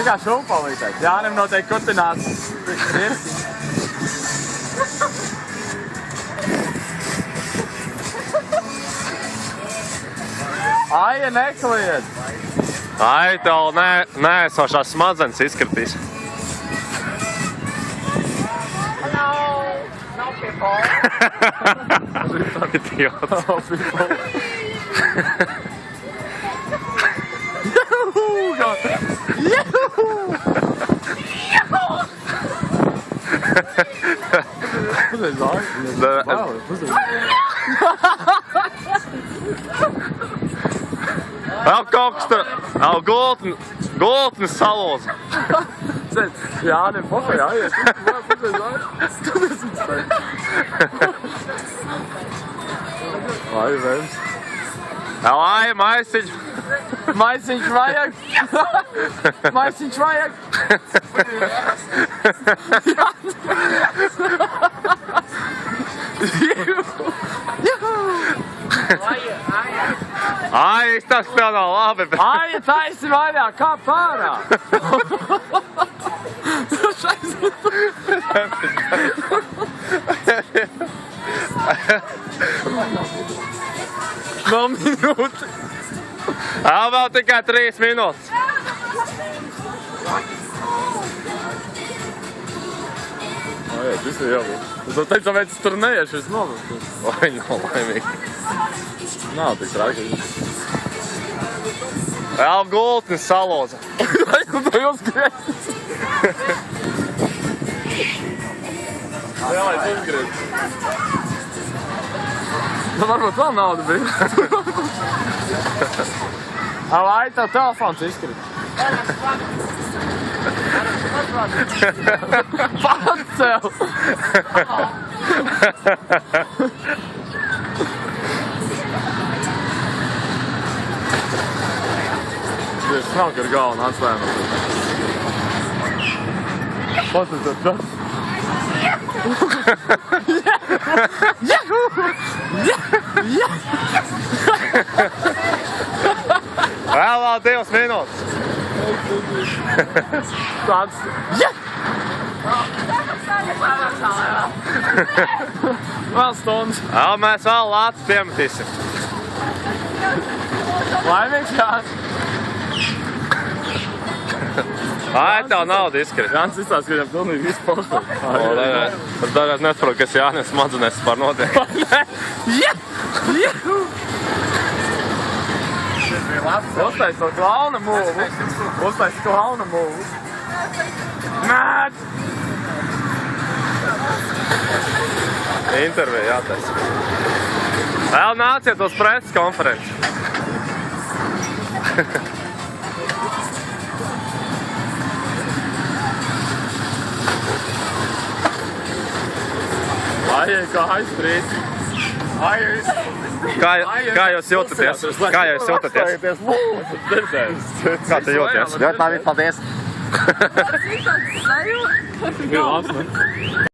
Tā kā šūpalītēs. Jānim noteikti kutināts. Aija, nekliedz! Ai, tev neesošās smadzenes izkritīs. Hello, no people. Idiots. Vēl kaut kas tur, vēl gultnes salūza. Jānim, pofai, aizies. Ai, vēms. Ai, maisiņš. Maisiņš vajag. Maisiņš vajag. Ai, izstāst, ka tev nav labi. Aija, taisi vaļā, kā pārā. Vēl minūte. Vēl tikai 3 minūtes. Ai, tas ir jau. Es tev teicu, tāpēc es tur neiešu, es novestu. Vai nav laimīgi. Nav tik traki. Vēl gultnes salūza. Ai, tu to jūs griezis. Vēlais izgriez. Nu, varbūt vēl nauda bija. Ai, tev telefons izkrīt. Pacel! Es nav, ka ir galva atslēma. Patīk tas. Vēl 2 minūtes. Tāds. Vēl stundas. Mēs vēl lācis piemetīsim. Laimīgs kāds. Ai, tev nauda izkrīt. Jānis izstāst, ka viņam pilnīgi viss pošot. Es dažreiz nesaprotu, kas Jānis smadzenēs par notiek. Uztais to klauna mūvu. Uztais klauna mūvu. Nāc! Intervija jātaisa. Vēl nāciet uz preses konferenci. Ai, kā aizstrīt. Kā jūs jūtaties? Kā jūs jūtaties? Kā tu jūties? Ļoti labi, paldies. Ir labs, ne?